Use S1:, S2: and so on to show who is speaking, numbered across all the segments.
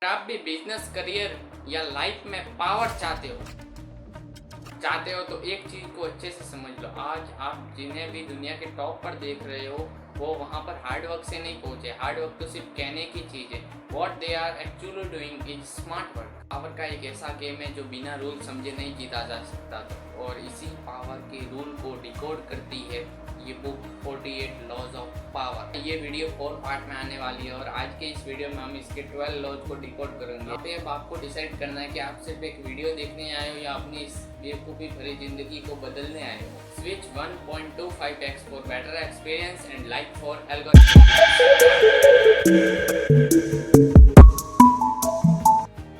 S1: आप भी business career या लाइफ में पावर चाहते हो तो एक चीज को अच्छे से समझ लो। आज आप जिन्हें भी दुनिया के टॉप पर देख रहे हो वो वहाँ पर हार्ड वर्क से नहीं पहुँचे। हार्ड वर्क तो सिर्फ कहने की चीज़ है। What they are actually doing is smart work. Power का एक ऐसा गेम है जो बिना रूल समझे नहीं जीता जा सकता था, और इसी पावर के रूल को डिकोड करती है ये बुक 48 लॉज ऑफ पावर। ये वीडियो 4 पार्ट में आने वाली है और आज के इस वीडियो में हम इसके 12 लॉज को डिकोड करेंगे। यहाँ पे अब आपको डिसाइड करना है कि आप सिर्फ एक वीडियो देखने आए हो या अपनी इस बेवकूफ़ी भरी जिंदगी को बदलने आए हो। Switch 1.25x for better experience and like for algorithm.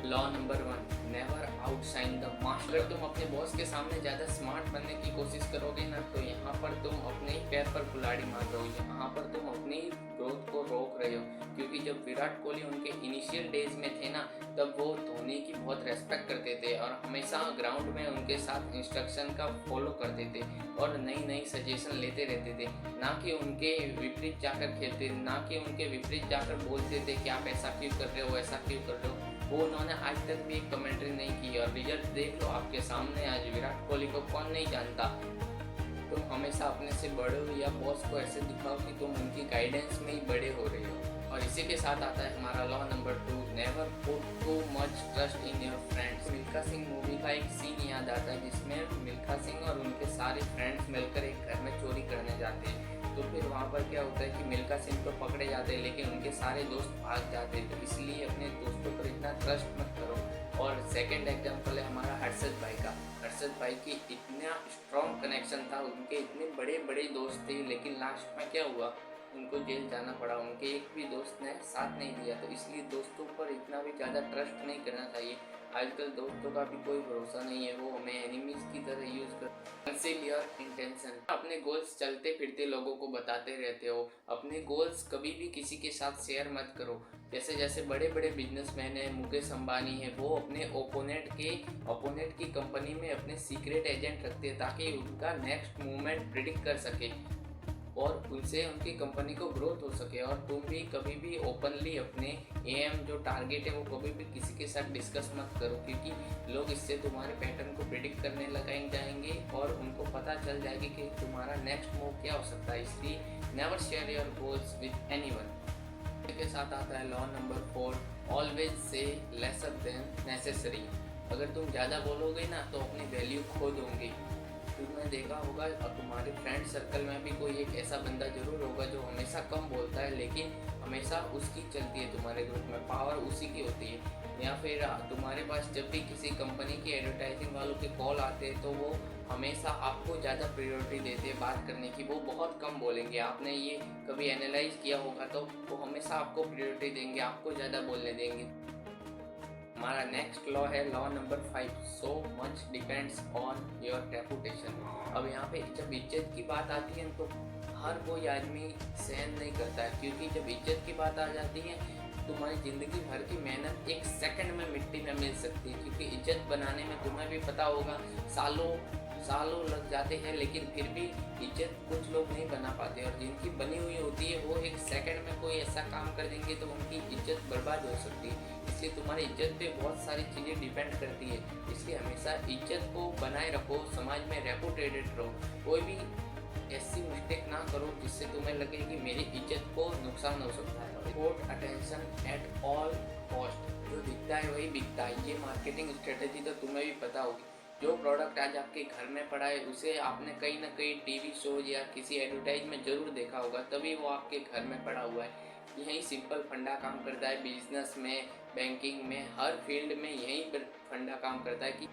S1: Law number 1, never outshine the master. अगर तुम अपने बॉस के सामने ज़्यादा स्मार्ट बनने की कोशिश करोगे ना तो यहाँ पर तुम अपने ही पैर पर कुल्हाड़ी मार रहे हो। यहाँ पर तुम अपनी ग्रोथ को रोक रहे हो, क्योंकि जब विराट कोहली उनके इनिशियल डेज में थे ना तब वो धोनी की बहुत रेस्पेक्ट करते थे और हमेशा ग्राउंड में उनके साथ इंस्ट्रक्शन का फॉलो करते थे और नई नई सजेशन लेते रहते थे, ना कि उनके विपरीत जाकर खेलते, ना कि उनके विपरीत जाकर बोलते थे कि आप ऐसा क्यों कर रहे हो, ऐसा क्यों कर रहे हो। वो उन्होंने आज तक भी एक कमेंट्री नहीं की और रिजल्ट देख लो आपके सामने। आज विराट कोहली को कौन नहीं जानता। तुम हमेशा अपने से बड़े हो या बॉस को ऐसे दिखाओ कि तुम उनकी गाइडेंस में ही बड़े हो रहे हो। और इसी के साथ आता है हमारा law number 2, never put too much trust in your friends. Milkha Singh movie का एक सीन याद आता है जिसमें मिल्खा सिंह और उनके सारे फ्रेंड्स मिलकर एक घर में चोरी करने जाते हैं। तो फिर वहाँ पर क्या होता है कि मिल्खा सिंह तो पकड़े जाते हैं लेकिन उनके सारे दोस्त भाग जाते हैं। तो इसलिए अपने दोस्तों पर इतना ट्रस्ट मत करो। और सेकंड एग्जांपल है हमारा हर्षद भाई का। हर्षद भाई की इतना स्ट्रॉन्ग कनेक्शन था, उनके इतने बड़े बड़े दोस्त थे, लेकिन लास्ट में क्या हुआ, उनको जेल जाना पड़ा। उनके एक भी दोस्त ने साथ नहीं दिया। तो इसलिए दोस्तों पर इतना भी ज़्यादा ट्रस्ट नहीं करना चाहिए। आजकल दोस्तों का भी कोई भरोसा नहीं है, वो हमें एनिमीज की तरह यूज कर। Conceal your intention. अपने गोल्स चलते फिरते लोगों को बताते रहते हो। अपने गोल्स कभी भी किसी के साथ शेयर मत करो। जैसे जैसे बड़े बड़े बिजनेसमैन हैं, मुकेश अंबानी है, वो अपने ओपोनेंट की कंपनी में अपने सीक्रेट एजेंट रखते हैं ताकि उनका नेक्स्ट मूवमेंट प्रिडिक्ट कर सके और उनसे उनकी कंपनी को ग्रोथ हो सके। और तुम भी कभी भी ओपनली अपने एम जो टारगेट है वो कभी भी किसी के साथ डिस्कस मत करो, क्योंकि लोग इससे तुम्हारे पैटर्न को प्रिडिक्ट करने लगाए जाएंगे और उनको पता चल जाएगी कि तुम्हारा नेक्स्ट मूव क्या हो सकता है। इसलिए never share your goals with anyone. के साथ आता है law number 4, always say lesser than necessary. अगर तुम ज़्यादा बोलोगे ना तो अपनी वैल्यू खो दोगे। तुमने देखा होगा तुम्हारे फ्रेंड सर्कल में भी कोई एक ऐसा बंदा जरूर होगा जो हमेशा कम बोलता है लेकिन हमेशा उसकी चलती है तुम्हारे ग्रुप में, पावर उसी की होती है। या फिर तुम्हारे पास जब भी किसी कंपनी की एडवर्टाइजिंग वालों के कॉल आते हैं तो वो हमेशा आपको ज़्यादा प्रायोरिटी देते हैं बात करने की, वो बहुत कम बोलेंगे। आपने ये कभी एनालाइज किया होगा तो वो हमेशा आपको प्रायोरिटी देंगे, आपको ज़्यादा बोलने देंगे। हमारा नेक्स्ट लॉ है law number 5, so much depends on your reputation. अब यहाँ पे जब इज्जत की बात आती है तो हर कोई आदमी सहन नहीं करता है, क्योंकि जब इज्जत की बात आ जाती है तुम्हारी ज़िंदगी भर की मेहनत एक सेकंड में मिट्टी में मिल सकती है। क्योंकि इज्जत बनाने में तुम्हें भी पता होगा सालों लग जाते हैं, लेकिन फिर भी इज्जत कुछ लोग नहीं बना पाते और जिनकी बनी हुई होती है वो एक सेकंड में कोई ऐसा काम कर देंगे तो उनकी इज्जत बर्बाद हो सकती है। इसलिए तुम्हारी इज्जत पे बहुत सारी चीज़ें डिपेंड करती है। इसलिए हमेशा इज्जत को बनाए रखो, समाज में रेपुटेटेड रहो। कोई भी ऐसी मिस्टेक ना करो जिससे तुम्हें लगे कि मेरी इज्जत को नुकसान हो सकता है। Court attention at all cost. जो दिखता है वही बिकता है, ये मार्केटिंग स्ट्रेटेजी तो तुम्हें भी पता होगी। जो प्रोडक्ट आज आपके घर में पड़ा है उसे आपने कहीं ना कहीं टीवी शो या किसी एडवर्टाइज में जरूर देखा होगा, तभी वो आपके घर में पड़ा हुआ है। यही सिंपल फंडा काम करता है बिजनेस में, बैंकिंग में, हर फील्ड में यही फंडा काम करता है कि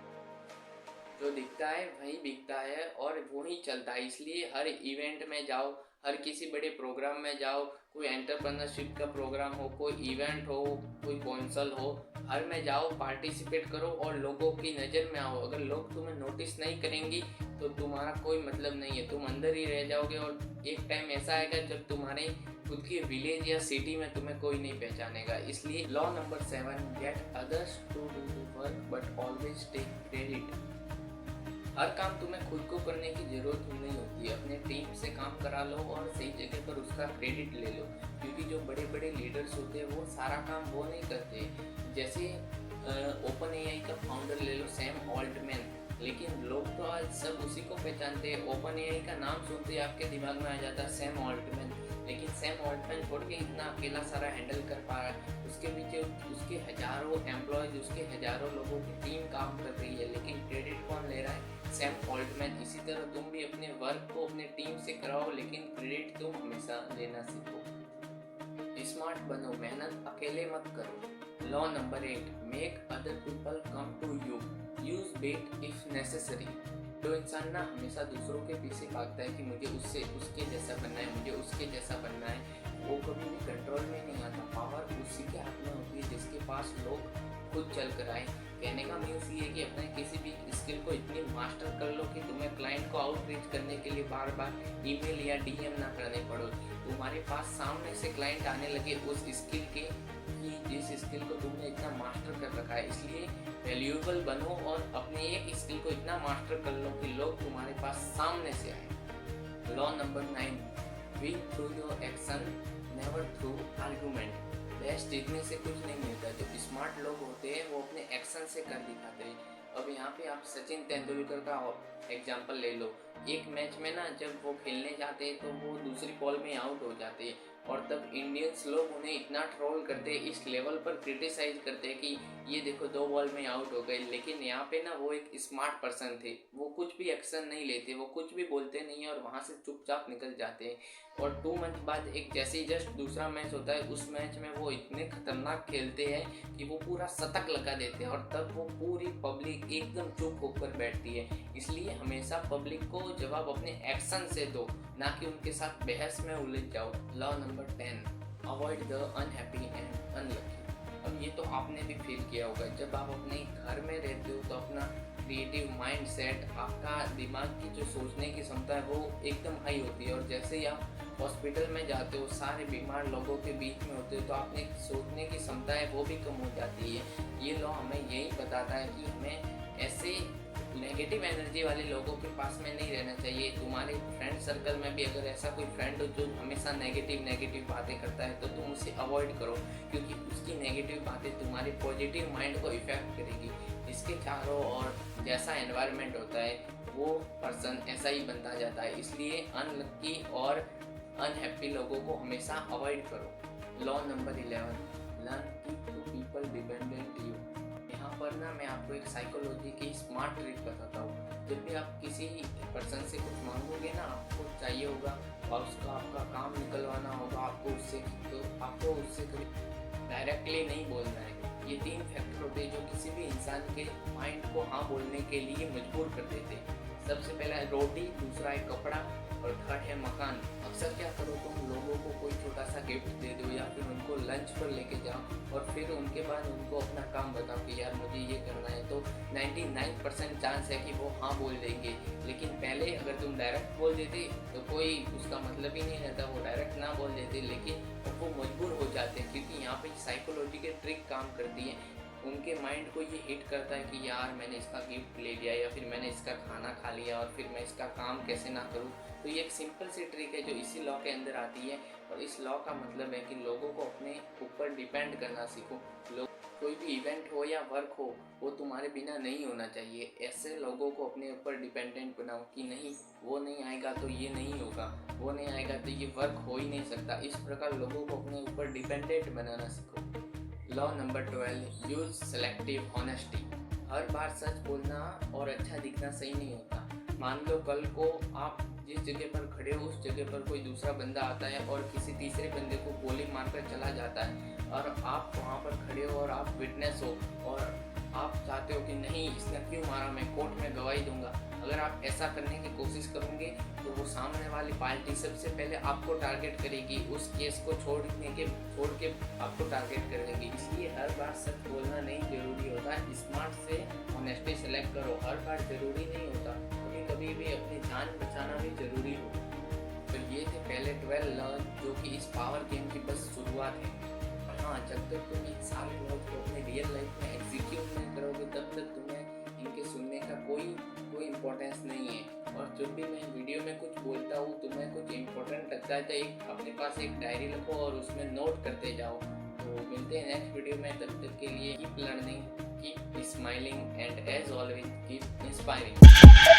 S1: जो दिखता है वही बिकता है और वही चलता है। इसलिए हर इवेंट में जाओ, हर किसी बड़े प्रोग्राम में जाओ, कोई एंटरप्रेन्योरशिप का प्रोग्राम हो, कोई इवेंट हो, कोई कौंसल हो, हर में जाओ, पार्टिसिपेट करो और लोगों की नज़र में आओ। अगर लोग तुम्हें नोटिस नहीं करेंगी तो तुम्हारा कोई मतलब नहीं है, तुम अंदर ही रह जाओगे और एक टाइम ऐसा आएगा जब तुम्हारे खुद के विलेज या सिटी में तुम्हें कोई नहीं पहचानेगा। इसलिए law number 7, get others to do the work but always take credit. हर काम तुम्हें खुद को करने की ज़रूरत नहीं होती है, अपने टीम से काम करा लो और सही जगह पर उसका क्रेडिट ले लो। क्योंकि जो बड़े बड़े लीडर्स होते हैं वो सारा काम वो नहीं करते। जैसे ऑल्टमैन, लेकिन लोग तो आज सब उसी को पहचानते हैं। ओपन एआई का नाम सुनते ही आपके दिमाग में आ जाता है सैम ऑल्टमैन, लेकिन सैम ऑल्टमैन थोड़ी के इतना अकेला सारा हैंडल कर पा रहा है। उसके पीछे उसके हजारों एम्प्लॉयज, उसके हजारों लोगों की टीम काम कर रही है, लेकिन क्रेडिट कौन ले रहा है? Sam Altman. इसी तरह तुम भी अपने वर्क को अपने टीम से कराओ, लेकिन क्रेडिट तुम हमेशा लेना सीखो। स्मार्ट बनो, मेहनत अकेले मत करो। Law number 8, make other people come to you, use bait if necessary. तो इंसान ना हमेशा दूसरों के पीछे भागता है कि मुझे उससे उसके जैसा बनना है, मुझे उसके जैसा बनना है, वो कभी भी कंट्रोल में नहीं आता। पावर उसी के हाथ में होती है जिसके पास लोग खुद चल कर आए। कहने का मीन्स ये है कि अपने किसी भी स्किल को इतनी मास्टर कर लो कि तुम्हें क्लाइंट को आउटरीच करने के लिए बार बार ईमेल या डीएम ना करने पड़ो। तुम्हारे पास सामने से क्लाइंट आने लगे उस स्किल के, कि जिस स्किल को तुमने इतना मास्टर कर रखा है। इसलिए वैल्यूएबल बनो और अपने एक स्किल को इतना मास्टर कर लो कि लोग तुम्हारे पास सामने से आए। Law number 9, win through your action, never through argument. Best जीतने से कुछ नहीं मिलता, जो स्मार्ट लोग होते हैं वो अपने एक्शन से कर दिखाते हैं। अब यहाँ पे आप सचिन तेंदुलकर का एग्जांपल ले लो। एक मैच में ना जब वो खेलने जाते हैं तो वो दूसरी बॉल में आउट हो जाते हैं, और तब इंडियंस लोग उन्हें इतना ट्रोल करते हैं, इस लेवल पर क्रिटिसाइज करते हैं कि ये देखो 2 बॉल में आउट हो गए। लेकिन यहाँ पे ना वो एक स्मार्ट पर्सन थे, वो कुछ भी एक्शन नहीं लेते, वो कुछ भी बोलते नहीं है और वहाँ से चुपचाप निकल जाते हैं। और 2 मंथ बाद एक जैसे ही जस्ट दूसरा मैच होता है, उस मैच में वो इतने खतरनाक खेलते हैं कि वो पूरा शतक लगा देते हैं, और तब वो पूरी पब्लिक एकदम चुप होकर बैठती है। इसलिए हमेशा पब्लिक को जवाब अपने एक्शन से दो, ना कि उनके साथ बहस में उलझ जाओ। Law number 10, avoid the unhappy and unlucky. अब ये तो आपने भी फील किया होगा, जब आप अपने घर में रहते हो तो अपना क्रिएटिव माइंड सेट, आपका दिमाग की जो सोचने की क्षमता है वो एकदम हाई होती है, और जैसे ही आप हॉस्पिटल में जाते हो, सारे बीमार लोगों के बीच में होते हो, तो आपने सोचने की क्षमता है वो भी कम हो जाती है। ये लॉ हमें यही बताता है कि हमें ऐसे नेगेटिव एनर्जी वाले लोगों के पास में नहीं रहना चाहिए। तुम्हारे फ्रेंड सर्कल में भी अगर ऐसा कोई फ्रेंड हो जो हमेशा नेगेटिव बातें करता है, तो तुम उसे अवॉइड करो, क्योंकि उसकी नेगेटिव बातें तुम्हारे पॉजिटिव माइंड को इफेक्ट करेगी। इसके चारों ओर जैसा एनवायरनमेंट होता है वो पर्सन ऐसा ही बनता जाता है। इसलिए अनलकी और अनहैप्पी लोगों को हमेशा अवॉइड करो। Law number 11, learn keep to people dependent you. यहाँ पर ना मैं आपको एक साइकोलॉजी की स्मार्ट ट्रिक बताता हूँ। जब भी आप किसी पर्सन से कुछ मांगोगे ना, आपको चाहिए होगा और उसका आपका काम निकलवाना होगा, आपको उससे कभी डायरेक्टली नहीं बोलना है। ये 3 फैक्टर होते हैं जो किसी भी इंसान के माइंड को हाँ बोलने के लिए मजबूर कर देते हैं। सबसे पहला है रोटी, दूसरा है कपड़ा, और थर्ड है मकान। अक्सर क्या करो, तुम लोगों को कोई छोटा सा गिफ्ट दे दो या फिर उनको लंच पर लेके जाओ, और फिर उनके बाद उनको अपना काम बताओ कि यार मुझे ये करना है, तो 99% चांस है कि वो हाँ बोल देंगे। लेकिन पहले अगर तुम डायरेक्ट बोल देते तो कोई उसका मतलब ही नहीं रहता, वो डायरेक्ट ना बोल देते, लेकिन वो मजबूर हो जाते हैं, क्योंकि यहाँ पे साइकोलॉजी के ट्रिक काम करती है। उनके माइंड को ये हिट करता है कि यार मैंने इसका गिफ्ट ले लिया, या फिर मैंने इसका खाना खा लिया, और फिर मैं इसका काम कैसे ना करूँ। तो ये एक सिंपल सी ट्रिक है जो इसी लॉ के अंदर आती है, और इस लॉ का मतलब है कि लोगों को अपने ऊपर डिपेंड करना सीखो। कोई भी इवेंट हो या वर्क हो, वो तुम्हारे बिना नहीं होना चाहिए। ऐसे लोगों को अपने ऊपर डिपेंडेंट बनाओ कि नहीं, वो नहीं आएगा तो ये नहीं होगा, वो नहीं आएगा तो ये वर्क हो ही नहीं सकता। इस प्रकार लोगों को अपने ऊपर डिपेंडेंट बनाना सीखो। Law number 12, use selective honesty. हर बार सच बोलना और अच्छा दिखना सही नहीं होता। मान लो कल को आप जिस जगह पर खड़े हो उस जगह पर कोई दूसरा बंदा आता है और किसी तीसरे बंदे को गोली मारकर चला जाता है, और आप वहाँ पर खड़े हो और आप विटनेस हो, और आप चाहते हो कि नहीं इसने क्यों मारा, मैं कोर्ट में गवाही दूंगा। अगर आप ऐसा करने की कोशिश करोगे तो वो सामने वाली पार्टी सबसे पहले आपको टारगेट करेगी, उस केस को छोड़ के आपको टारगेट कर देगी। इसलिए हर बार सच बोलना नहीं जरूरी होता, स्मार्ट से ऑनेस्टी सेलेक्ट करो। हर बार जरूरी नहीं होता, कभी भी अपनी जान बचाना भी जरूरी हो। तो ये थे पहले 12 लॉ जो कि इस पावर गेम की बस शुरुआत है। हाँ, जब तक तुम इन सारे लॉ को अपने रियल लाइफ में एग्जीक्यूट नहीं करोगे तब तक तुम्हें इनके सुनने का कोई इम्पोर्टेंस नहीं है। और जब भी मैं वीडियो में कुछ बोलता हूँ, तुम्हें कुछ इम्पोर्टेंट लगता है तो एक अपने पास एक डायरी रखो और उसमें नोट करते जाओ। तो मिलते हैं नेक्स्ट वीडियो में, तब तक के लिए keep learning, keep smiling, and as always keep inspiring.